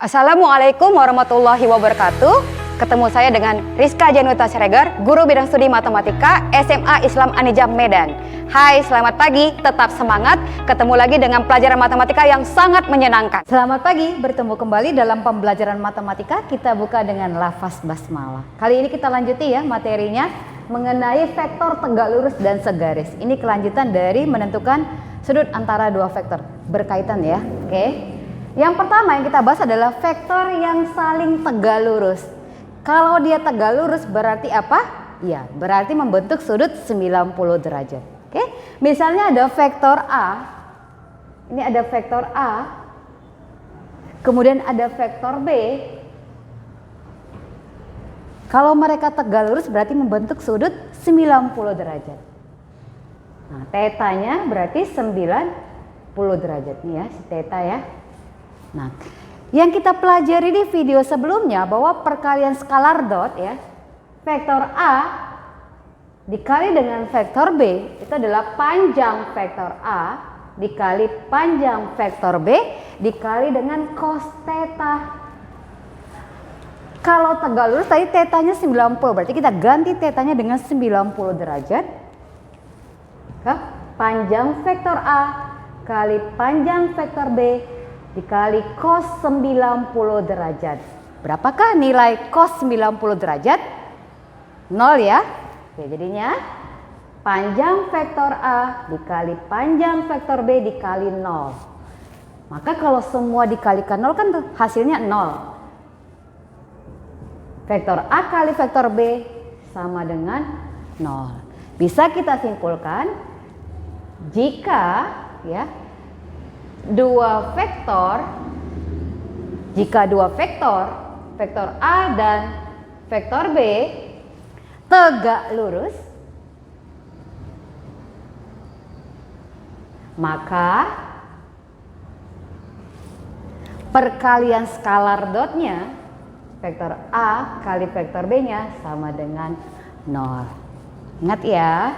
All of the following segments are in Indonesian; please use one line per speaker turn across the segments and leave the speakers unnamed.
Assalamualaikum warahmatullahi wabarakatuh. Ketemu saya dengan Rizka Januta Siregar, Guru Bidang Studi Matematika SMA Islam Anijam Medan. Hai, selamat pagi, tetap semangat. Ketemu lagi dengan pelajaran matematika yang sangat menyenangkan. Selamat pagi, bertemu kembali dalam pembelajaran matematika. Kita buka dengan lafaz basmalah. Kali ini kita lanjuti ya materinya mengenai vektor tegak lurus dan segaris. Ini kelanjutan dari menentukan sudut antara dua vektor. Berkaitan ya, oke. Yang pertama yang kita bahas adalah vektor yang saling tegak lurus. Kalau dia tegak lurus berarti apa? Ya, berarti membentuk sudut 90 derajat. Oke? Misalnya ada vektor A. Ini ada vektor A. Kemudian ada vektor B. Kalau mereka tegak lurus berarti membentuk sudut 90 derajat. Nah, tetanya berarti 90 derajat nih ya, si teta ya. Nah, yang kita pelajari di video sebelumnya bahwa perkalian skalar dot ya, vektor A dikali dengan vektor B itu adalah panjang vektor A dikali panjang vektor B dikali dengan cos theta. Kalau tegak lurus tadi tetanya 90, berarti kita ganti tetanya dengan 90 derajat. Panjang vektor A kali panjang vektor B dikali cos 90 derajat. Berapakah nilai cos 90 derajat? 0 ya. Oke, jadinya panjang vektor A dikali panjang vektor B dikali 0. Maka kalau semua dikalikan 0 kan hasilnya 0. Vektor A kali vektor B sama dengan 0. Bisa kita simpulkan jika ya dua vektor, vektor A dan vektor B tegak lurus, maka perkalian skalar dotnya vektor A kali vektor B nya sama dengan 0. Ingat ya.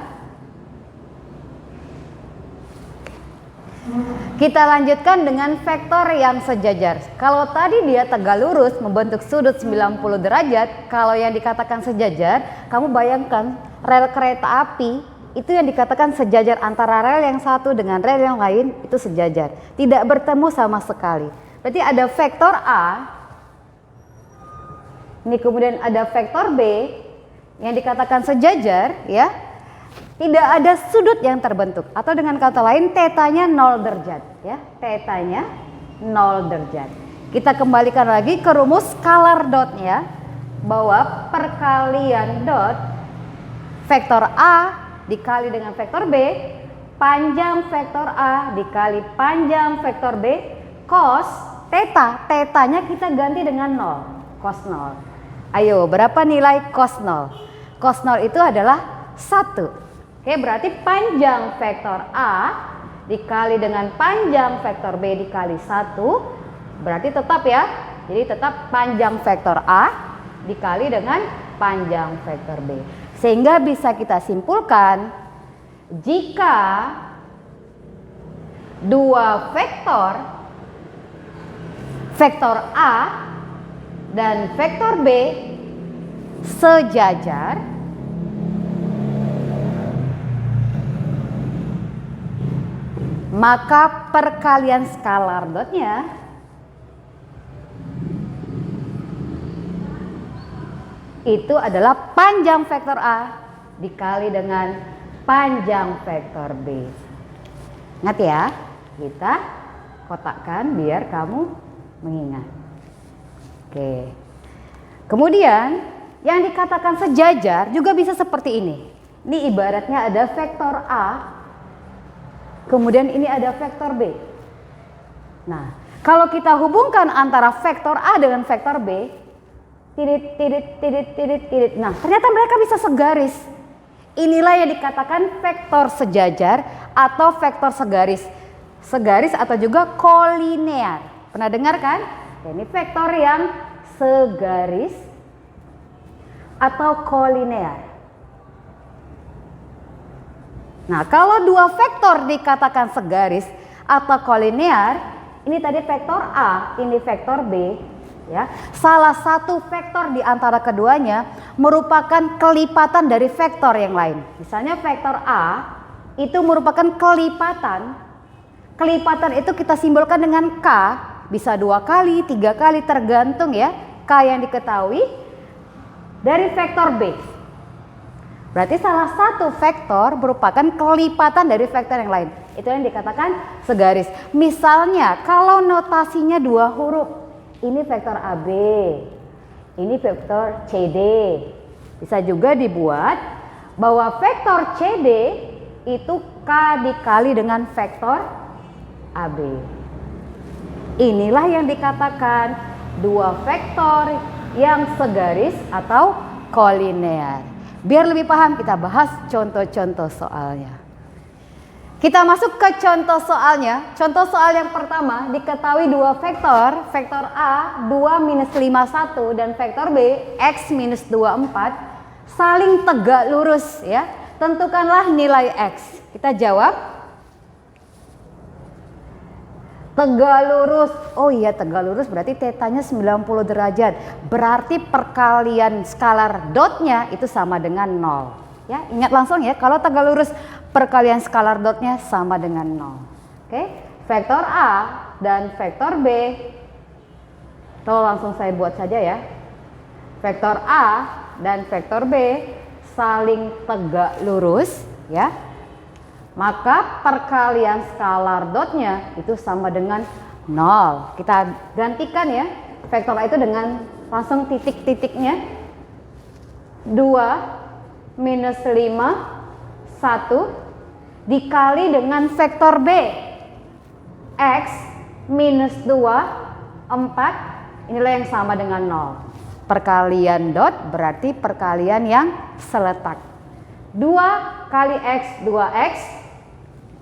Kita lanjutkan dengan vektor yang sejajar. Kalau tadi dia tegak lurus membentuk sudut 90 derajat, kalau yang dikatakan sejajar, kamu bayangkan rel kereta api itu yang dikatakan sejajar antara rel yang satu dengan rel yang lain itu sejajar, tidak bertemu sama sekali. Berarti ada vektor A, ini kemudian ada vektor B yang dikatakan sejajar ya. Tidak ada sudut yang terbentuk, atau dengan kata lain tetanya 0 derajat ya, tetanya 0 derajat. Kita kembalikan lagi ke rumus skalar dotnya, bahwa perkalian dot vektor A dikali dengan vektor B, panjang vektor A dikali panjang vektor B, cos theta, tetanya kita ganti dengan 0, cos 0. Ayo, berapa nilai cos 0? Cos 0 itu adalah 1. Oke, berarti panjang vektor A dikali dengan panjang vektor B dikali 1, berarti tetap ya. Jadi tetap panjang vektor A dikali dengan panjang vektor B. Sehingga bisa kita simpulkan jika dua vektor A dan vektor B sejajar, maka perkalian skalar dotnya itu adalah panjang vektor A dikali dengan panjang vektor B. Ingat ya, kita kotakkan biar kamu mengingat. Oke. Kemudian yang dikatakan sejajar juga bisa seperti ini. Ini ibaratnya ada vektor A, kemudian ini ada vektor B. Nah, kalau kita hubungkan antara vektor A dengan vektor B, tirit. Nah, ternyata mereka bisa segaris. Inilah yang dikatakan vektor sejajar atau vektor segaris. Segaris atau juga kolinear. Pernah dengar kan? Ini vektor yang segaris atau kolinear. Nah, kalau dua vektor dikatakan segaris atau kolinear, ini tadi vektor A, ini vektor B, Ya, salah satu vektor di antara keduanya merupakan kelipatan dari vektor yang lain. Misalnya vektor A itu merupakan kelipatan. Kelipatan itu kita simbolkan dengan K, bisa 2 kali, 3 kali tergantung ya K yang diketahui dari vektor B. Berarti salah satu vektor merupakan kelipatan dari vektor yang lain. Itu yang dikatakan segaris. Misalnya kalau notasinya 2 huruf, ini vektor AB, ini vektor CD. Bisa juga dibuat bahwa vektor CD itu K dikali dengan vektor AB. Inilah yang dikatakan 2 vektor yang segaris atau kolinear. Biar lebih paham kita bahas contoh-contoh soalnya. Kita masuk ke contoh soalnya. Contoh soal yang pertama diketahui 2 vektor. Vektor A 2 minus 5, 1 dan vektor B X minus 2, 4 saling tegak lurus ya. Tentukanlah nilai X. Kita jawab. Tegak lurus. Oh iya, tegak lurus berarti tetanya 90 derajat. Berarti perkalian skalar dotnya itu sama dengan 0. Ya, ingat langsung ya, kalau tegak lurus perkalian skalar dotnya sama dengan 0. Oke, vektor A dan vektor B. Langsung saya buat saja ya. Vektor A dan vektor B saling tegak lurus ya. Maka perkalian skalar dotnya itu sama dengan 0. Kita gantikan ya vektor A itu dengan langsung titik-titiknya. 2 minus 5, 1 dikali dengan vektor B X minus 2, 4. Inilah yang sama dengan 0. Perkalian dot berarti perkalian yang seletak. 2 kali X 2X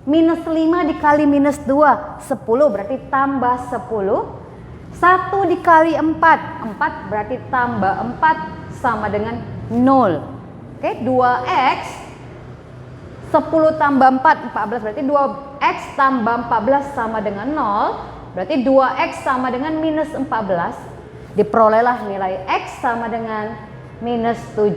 minus 5 dikali minus 2 10 berarti tambah 10. 1 dikali 4 4 berarti tambah 4 sama dengan 0. Oke, 2X 10 tambah 4 14 berarti 2X tambah 14 sama dengan 0. Berarti 2X sama dengan minus 14. Diperolehlah nilai X sama dengan minus 7.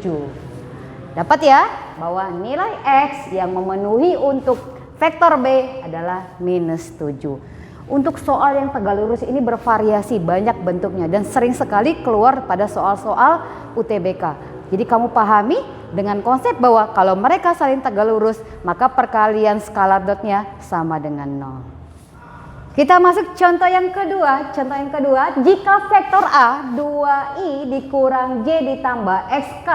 Dapat ya bahwa nilai X yang memenuhi untuk vektor B adalah minus 7. Untuk soal yang tegak lurus ini bervariasi banyak bentuknya dan sering sekali keluar pada soal-soal UTBK. Jadi kamu pahami dengan konsep bahwa kalau mereka saling tegak lurus maka perkalian skalar dotnya sama dengan 0. Kita masuk contoh yang kedua. Contoh yang kedua, jika vektor A 2i dikurang j ditambah xk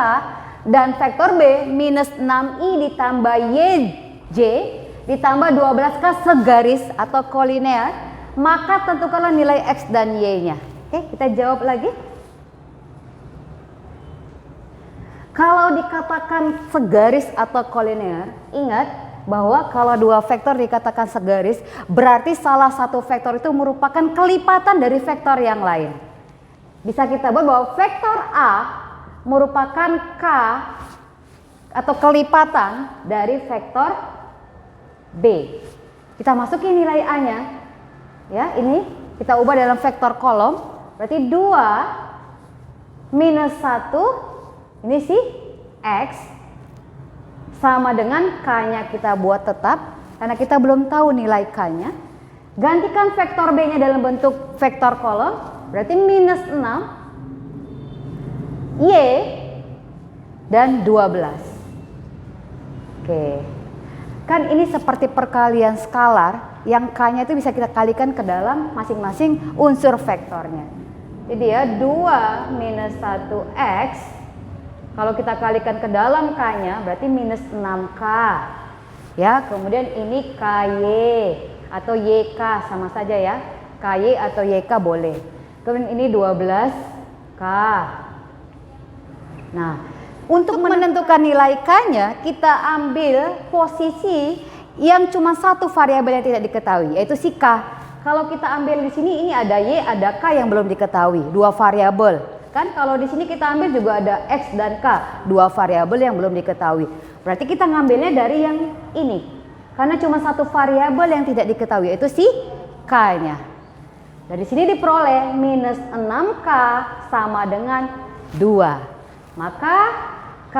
dan vektor B minus 6i ditambah yj ditambah 12k segaris atau kolinear, maka tentukanlah nilai x dan y-nya. Oke, kita jawab lagi. Kalau dikatakan segaris atau kolinear, ingat bahwa kalau 2 vektor dikatakan segaris, berarti salah satu vektor itu merupakan kelipatan dari vektor yang lain. Bisa kita buat bahwa vektor A merupakan K atau kelipatan dari vektor B. Kita masukin nilai A-nya. Ya, ini kita ubah dalam vektor kolom. Berarti 2 minus 1 ini sih X sama dengan K-nya kita buat tetap karena kita belum tahu nilai K-nya. Gantikan vektor B-nya dalam bentuk vektor kolom, berarti minus 6 Y dan 12. Oke. Kan ini seperti perkalian skalar yang K-nya itu bisa kita kalikan ke dalam masing-masing unsur vektornya. Jadi ya 2 minus 1X kalau kita kalikan ke dalam K-nya berarti minus 6K. Ya, kemudian ini KY atau YK sama saja ya. KY atau YK boleh. Kemudian ini 12K. Nah, untuk menentukan nilai K-nya kita ambil posisi yang cuma satu variabel yang tidak diketahui, yaitu si K. Kalau kita ambil di sini ini ada Y, ada K yang belum diketahui, 2 variabel. Kan kalau di sini kita ambil juga ada X dan K, 2 variabel yang belum diketahui. Berarti kita ngambilnya dari yang ini. Karena cuma satu variabel yang tidak diketahui, yaitu si K-nya. Dari sini diperoleh minus 6K sama dengan 2. Maka K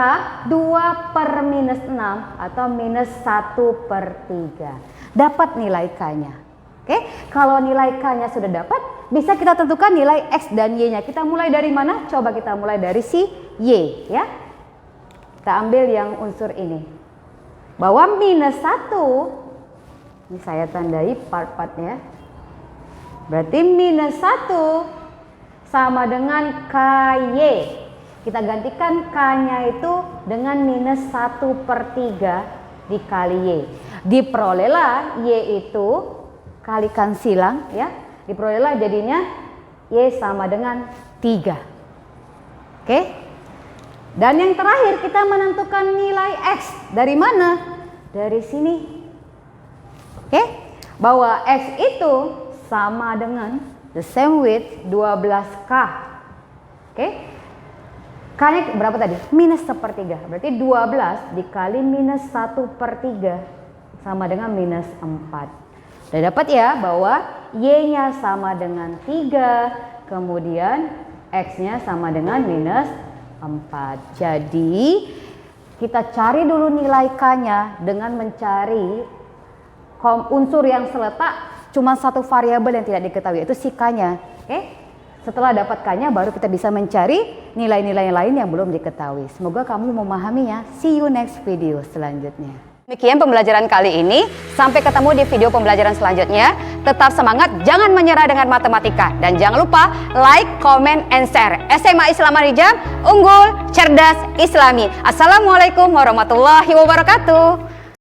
2 per minus 6 atau minus 1/3. Dapat nilai K-nya. Oke, kalau nilai K-nya sudah dapat, bisa kita tentukan nilai X dan Y-nya. Kita mulai dari mana? Coba kita mulai dari si Y ya. Kita ambil yang unsur ini. Bahwa minus 1, ini saya tandai part-partnya. Berarti minus 1 sama dengan KY. Kita gantikan K-nya itu dengan minus 1/3 dikali Y. Diperolehlah Y itu, kalikan silang ya. Diperolehlah jadinya Y sama dengan 3. Oke. Dan yang terakhir kita menentukan nilai X. Dari mana? Dari sini. Oke. Bahwa X itu sama dengan the same with 12K. Oke. K-nya berapa tadi? Minus 1/3. Berarti 12 dikali minus 1/3 sama dengan minus 4. Udah dapat ya bahwa Y-nya sama dengan 3, kemudian X-nya sama dengan minus 4. Jadi kita cari dulu nilai K-nya dengan mencari unsur yang seletak cuma satu variabel yang tidak diketahui, itu si K-nya. Oke? Setelah dapat K-nya baru kita bisa mencari nilai-nilai lain yang belum diketahui. Semoga kamu memahaminya. See you next video selanjutnya. Demikian pembelajaran kali ini. Sampai ketemu di video pembelajaran selanjutnya. Tetap semangat, jangan menyerah dengan matematika. Dan jangan lupa like, comment, and share. SMA Islam Marijam, unggul, cerdas, islami. Assalamualaikum warahmatullahi wabarakatuh.